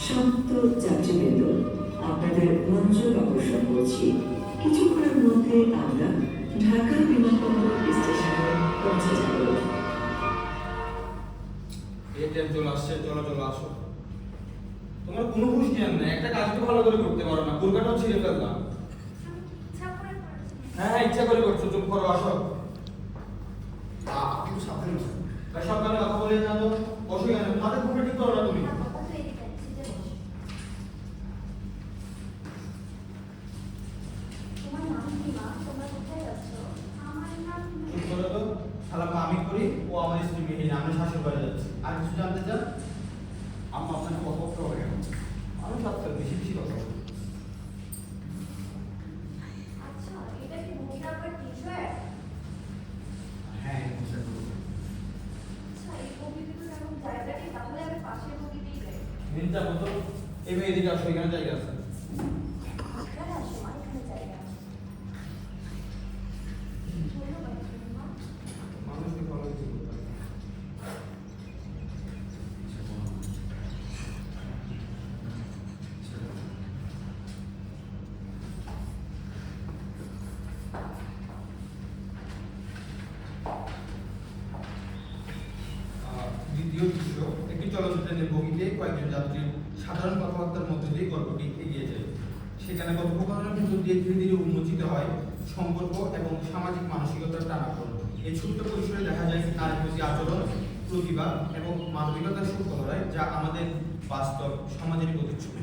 সমস্ত যাত্রীবৃন্দ, আপনাদের মনোযোগ আকর্ষণ করছি। কিছুক্ষণের মধ্যে আমরা ঢাকা বিমানবন্দর স্টেশনে পৌঁছে যাব। এই ট্রেন চলে আসছে, চলো চলো আসো। তোমার কোনো হুঁশ জ্ঞান নেই, একটা কাজ তো ভালো করে করতে পারো না, কলকাতাও ছিঁড়ে ফেললাম। হ্যাঁ হ্যাঁ, ইচ্ছা করে করছো, চুপ করো, আসো। আপনি তো সাবধানে বসেন। ভাই সাবধানে কথা বলে না তো, বসো এখানে, মাথায় ঘুরে ঠিক করো না তুমি। চুপ করো তো, সালামা আমি করি, ও আমার স্ত্রী মেহিনা, আমি শাশুড় বাড়ি যাচ্ছি। আর কিছু জানতে চান? আম্মা আপনাকে কত বলতে হবে কেন? আমি সবথেকে বেশি বেশি কথা বলি। হ্যাঁ বুঝতে মেন যাবো তো, এই মেয়ে এদিকে আসো, এখানে জায়গা আছে। মানুষকে ভালো কিছু করতে হবে। দ্বিতীয় দৃশ্য, একটি চলচ্চিত্রের বগিতে কয়েকজন যাত্রীর সাধারণ কথাবার্তার মধ্যে দিয়ে গল্পটি এগিয়ে যায়। সেখানে কথোপকথনের ভিতর দিয়ে ধীরে ধীরে উন্মোচিত হয় সম্পর্ক এবং সামাজিক মানসিকতার টানাপোড়েন। এই ছোট্ট পরিসরে দেখা যায় নারীর প্রতি আচরণ, প্রতিভা এবং মানবিকতার সূক্ষ্ম ধারায়, যা আমাদের বাস্তব সমাজের প্রতিচ্ছবি।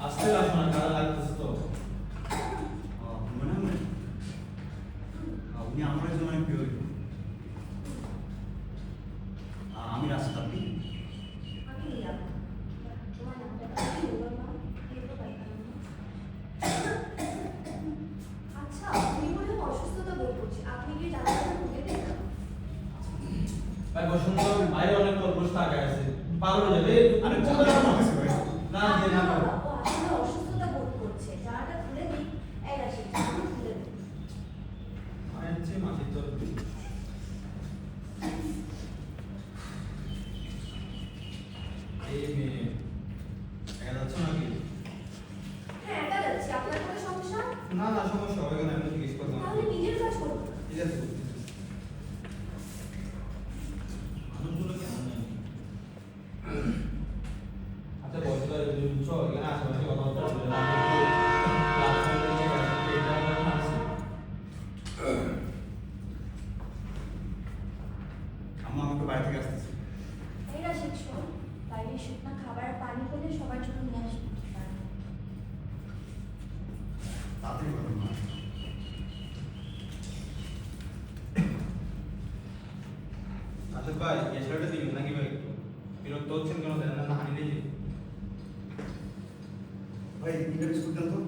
আস্তে আসো না, কারা লাগতেছে তো। মনে হয় উনি আমার একজন অনেক প্রিয় ব্যক্তি। আমি রাশিদ, আপনি? ভাই বসন্ত, বাইরে অনেক লোক বসে থাকে আছে, পাগল হয়ে যাবে। আরে চাদর আমার কাছে ভাই। না যে না করো। হচ্ছে মাটির তরফ। এই মেয়ে একা যাচ্ছ নাকি? না না, সমস্যা হবে না, আমি জিজ্ঞেস করলাম। ঠিক আছে, মানুষগুলো কেমন জানি। আচ্ছা বলতে পারি বুঝছো, এখানে আশেপাশে কথাবার্তা বলে না, আম্মা আমাকে বাড়ি থেকে আসতেছে। খাবার পানি পেলে সবার জন্য নিয়ে আসবো। তাড়াতাড়ি করুন মা। আচ্ছা ভাই, এই ছেলেটা দিবেন নাকি ভাই? একটু বিরক্ত হচ্ছেন কেন? দেন না হানি নেই। ভাই তিনটা বিস্কুট দেন তো।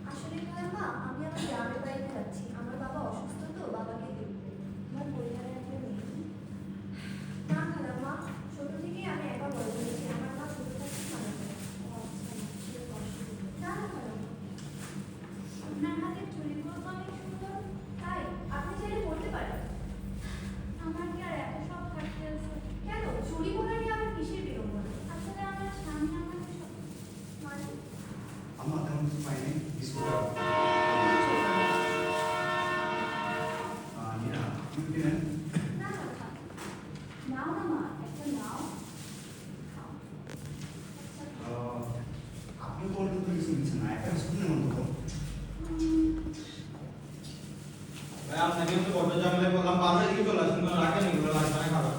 আসলে মা, আমি আমার গ্রামের বাড়িতে যাচ্ছি। আমার বাবা অসুস্থ, তো বাবাকে দেখতে। আমার পরিবারের একটা নেই। না খালাম্মা, ছোট থেকেই আমি একা বড় হয়েছি। আমার মা ছোট থাকতে মারা যায়। না না খালাম্মা, আপনার হাতের চুড়িগুলো তো অনেক সুন্দর। তাই আপনি চাইলে পড়তে পারেন। আমার কি আর এত সব থাকতে আছে? কেন চুরি পরা নিয়ে আমার কিসের বিড়ম্বনা? আসলে আমার স্বামী আমাকে সব মানে আম্মা তেমন কিছু পাইনি, বিস্কুট আর নিরা তুমি কি নেন? না না থাক। নাও না মা, একটা নাও। খাও। আপনি তো ওর তো কিছু দিচ্ছেন না, একটা বিস্কুট নেন অন্তত। ভাই আপনাকে তো বড় ঝামেলায় বললাম, বারবার এদিকে চলে আসুন, কোনো রাখেন এগুলো লাগবে না খাবার।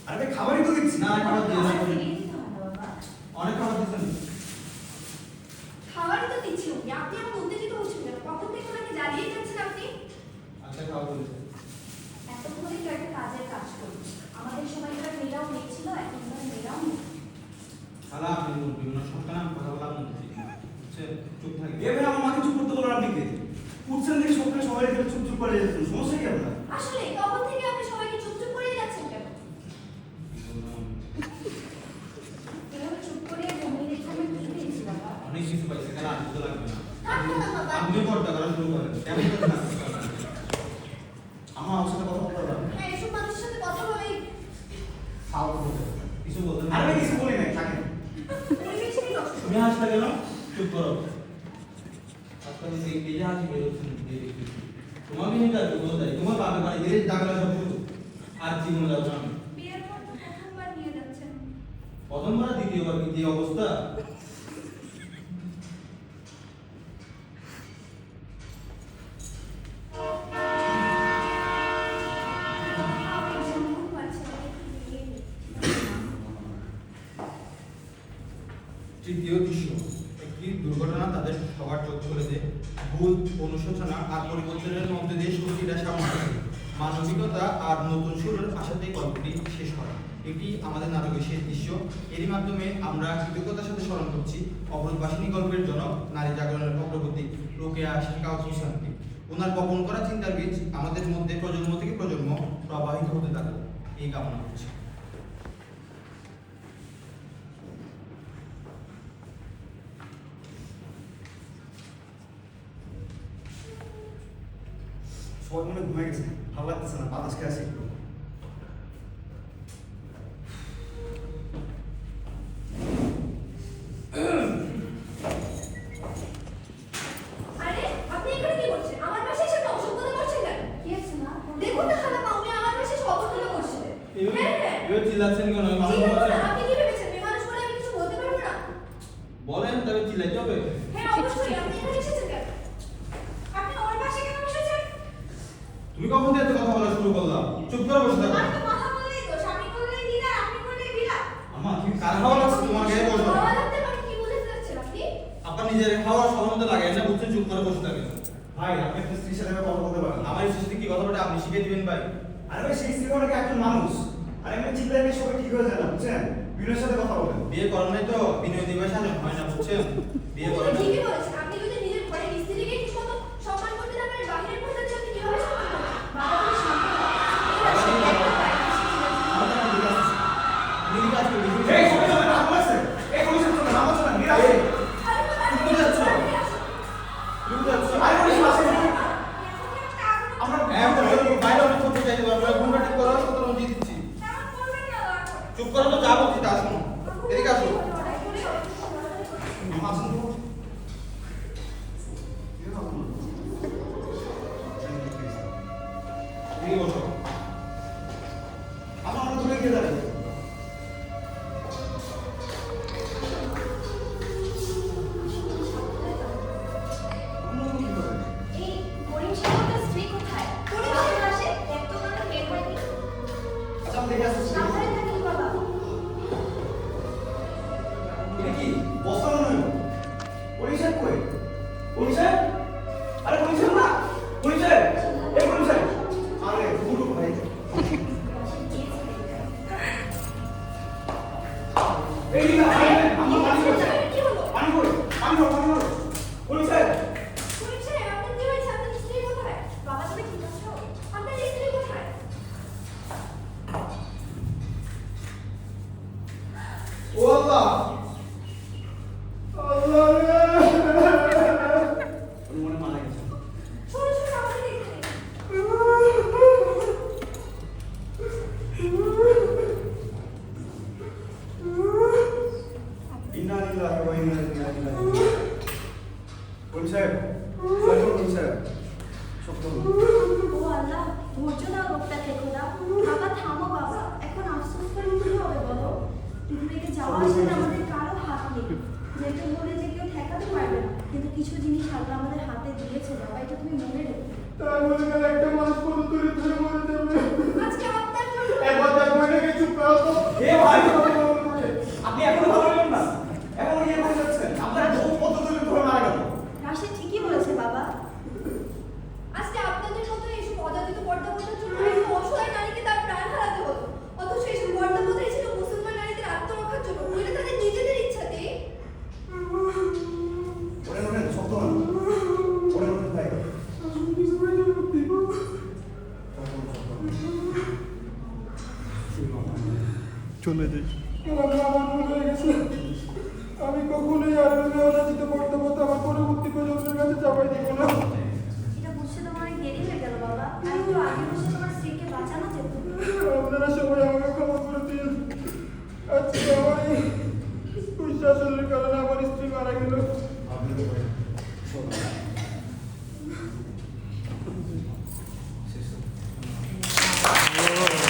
আরে ভাই খাবারই তো দিচ্ছি। না খাবার দিয়ে না, খাবার ফিরিয়ে দিতে হয় না বাবা। অনেক খাবার দিচ্ছেন। খাবারই তো দিচ্ছি ওকে। আপনি আমার উত্তেজিত হচ্ছেন কেন? কখন থেকে ওনাকে জ্বালিয়ে যাচ্ছেন আপনি? আচ্ছা খাওয়া বলেছে। এতক্ষণে তো একটা কাজের কাজ করছি। আমাদের সময়কার মেয়েরাও নেই ছিল, এখনকার মেয়েরাও নেই। খালা আপনি বিভিন্ন সন্তান কথা বলা মনে হচ্ছে, বুঝছেন? চুপ থাকি। এ ভাই আমার মাকে চুপ করতে বলার আপনি কে? উঠছেন থেকে সকালে সবাই এখানে চুপ চুপ করে যাচ্ছেন, সমস্যা কি আপনার? আসলে তখন থেকে আপনি সবাইকে চুপ চুপ করেই যাচ্ছেন কেন? এভাবে চুপ করে জমিয়ে রেখে আমি বুঝে দিয়েছি বাবা। অনেক কিছু পাইছে, কেন আর বুঝতে লাগবে না। থাকতো না বাবা। আপনি পর্দা করা শুরু করেন, কেমন করে না? আমার সাথে কথা বলতে পারবেন? হ্যাঁ, এসব মানুষের সাথে কথা বলেই ফালতু বলতে। কিছু বলতেন না? আর আমি কিছু বলি নাই, থাকেন। পরিবেশই নষ্ট। তুমি হাসলে কেন? চুপ করো। আজকাল এই যে হাসি বেরোচ্ছেন, তোমাকে নিয়ে যাচ্ছ কোথায়? তোমার বাপের বাড়ি গেলে টাকা সব কিছু আর জীবন যাবো না আমি। বিয়ের পর তো প্রথমবার নিয়ে যাচ্ছেন। প্রথমবার দ্বিতীয়বার কি যে অবস্থা? আমার ঘুম পাচ্ছে না, একটু ঘুমিয়ে নিই। তৃতীয় দৃশ্য, একটি দুর্ঘটনা তাদের সবার চোখ খুলেছে। ভুল, অনুশোচনা আর পরিবর্তনের মধ্যে দিয়ে শক্তিটা সামনে আসে। মানবিকতা আর নতুন শুরুর আশাতেই গল্পটি শেষ হয়। এটি আমাদের নাটকের শেষ দৃশ্য। এরই মাধ্যমে আমরা কৃতজ্ঞতার সাথে স্মরণ করছি অবরোধবাসিনী গল্পের জনক, নারী জাগরণের অগ্রগতি রোকেয়া শেখাওয়াত হোসেনকে। ওনার বপন করা চিন্তার বীজ আমাদের মধ্যে প্রজন্ম থেকে প্রজন্ম প্রবাহিত হতে থাকুক, এই কামনা করছি। সবাই মনে হয় ঘুমিয়ে গেছে, ভালো লাগতেছে না, বাতাস খেয়ে আসি একটু। আরে, আপনি এখানে কি করছেন? আমার পাশে এসে একটা অসভ্যতা করছেন কেন? কি হয়েছে মা? দেখুন না খালা, উনি আমার পাশে এসে অবহেলা করছিলেন। হ্যাঁ, হ্যাঁ। এবার চিল্লাচ্ছেন কেন? আমি মানুষ চিল্লাবো না, বলছেন। আপনি কি ভেবেছেন? মেয়ে মানুষ বলে আমি কিছু বলতে পারবো না? বলেন, তবে চিল্লাইতে হবে। হ্যাঁ, অবশ্যই। আপনি এখানে এসেছেন কেন? আপনি আমার পাশে কেন বসেছেন? তুমি কখন থেকে এত কথা বলা শুরু করলা? চুপ করে বসে থাকো। আমি তো কথা বললেই দোষ, আপনি করলেই দিলা, আপনি করলেই দিলা। আমা, তুমি কার হাওয়া লাগছে তোমার গায়ে বসো। হাওয়া লাগতে পারে, কি বুঝাতে চাচ্ছেন আপনি? আপনার নিজের হাওয়া সহমতে লাগে না, বুঝছেন? চুপ করে বসে থাকেন। ভাই, আপনি একটা স্ত্রীর সাথে কথা বলতে পারেন না। আমার স্ত্রী কি কথা বলে আপনি শিখিয়ে দিবেন ভাই? আরে ভাই, সেই স্ত্রী অনেক একজন মানুষ। আর এমনি চিল্লাইলে সবাই ঠিক হয়ে যায় না, বুঝছেন? বিনয়ের সাথে কথা বলেন। বিয়ে করেন নাই তো বিনয় দিবে সাজন হয় না, বুঝছেন? বিয়ে আপনি করেন তো নাই। ঠিকই বলেছেন। আপনি যদি নিজের ঘরের স্ত্রীকে ঠিকমতো সম্মান করতে না পারেন, বাহিরের পর্দার জন্য কিভাবে সম্মান করবেন? বাবা বলে শান্ত হও। এই রাস্তায় একটা বাইক এসে তুমি কি কাজ করবি? এই সবাই সবাই নাম বলেছে। এই কমিশন চলে, নাম বলছে না, নিরাশ। তুমি যাচ্ছ? তুমি যাচ্ছ? আরে পুলিশ আসে না। আমরা হ্যাঁ, বাইরে অনেক করতে চাইতে পারবো। ঘুমটা ঠিক করো, সুতরাং দিয়ে দিচ্ছি। চুপ করো তো, যা বলছি তা শোনো। এদিকে আসো। আমার আসুন তো। এদিকে বসো। আমরা দূরে গিয়ে দাঁড়াই। এই করিম সাহেবের স্ত্রী কোথায়? করিম সাহেব আসে, এত মানে বের হয়নি। আচ্ছা, আমি দেখে আসছি। সাবধানে থাকিস বাবা। এটা কি? বস্তা মনে হলো। পুলিশ সাহেব কই? পুলিশ সাহেব? আরে পুলিশ সাহেব না। পুলিশ সাহেব। এই পুলিশ সাহেব। আরে গুরু ভাই। এই না, আমার পানি করছে। কি হলো? পানি করো, পানি করো, পানি করো। পুলিশ সাহেব। করিম সাহেব, আপনার কি হয়েছে? আপনার স্ত্রী কোথায়? বাবা, তুমি ঠিক আছো? আপনার স্ত্রী কোথায়? ও আল্লাহ, আল্লাহ রে। উনি মনে মারা গেছে। ছোট ছোট আমাদের এখানে। ইন্না লিল্লাহি ওয়া ইন্না ইলাইহি রাজিউন। পুলিশ সাহেব, পুলিশ সাহেব। সত্য বলুন। ও আল্লাহ, ধৈর্য দাও লোকটাকে খোদা। বাবা থামো বাবা, এখন আফসোস করে কি হবে বলো? পৃথিবীতে যাওয়া আসাতে আমাদের কারো হাত নেই। যেটা বলে যে কেউ ঠেকাতে পারবে না, কিন্তু কিছু জিনিস আল্লাহ আমাদের হাতে দিয়েছে বাবা, এটা তুমি মনে রেখো। তার মধ্যে কাল একটা মাস পর্যন্ত ধরে ধরে মরে যাবে। আজকে আপনার জন্য একবার দেখো, এটাকে চুপ করো তো। এ ভাই, আপনি এখনো ভালো হলেন না। এখন ইয়ে করে যাচ্ছেন। আপনার বহু পদ্ধতি ধরে মারা গেল। রাশি ঠিকই বলেছে বাবা। আজকে আপনাদের মতো এইসব অযাচিত পর্দাপথের জন্য একজন অসহায় নারীকে তার প্রাণ হারাতে হতো। অথচ এইসব পর্দাপথই ছিল মুসলমান নারীদের আত্মরক্ষার জন্য, নইলে তাদের নিজেদের ইচ্ছাতেই। ওরেন ওরেন, শক্ত হন। ওরেন ওরেন ভাই। চলে যাই। আমার ভুল হয়ে গেছে। আমি কখনোই আর অরাজিত বর্তমানে আমার পরবর্তী প্রজন্মের কাছে চাপাই দিব না। এটা বুঝতে তোমার অনেক দেরি হয়ে গেল বাবা। আর একটু আগে বসে তোমার স্ত্রীকে বাঁচানো যেত। আপনারা সবাই আমাকে ক্ষমা করে দিন। আজকে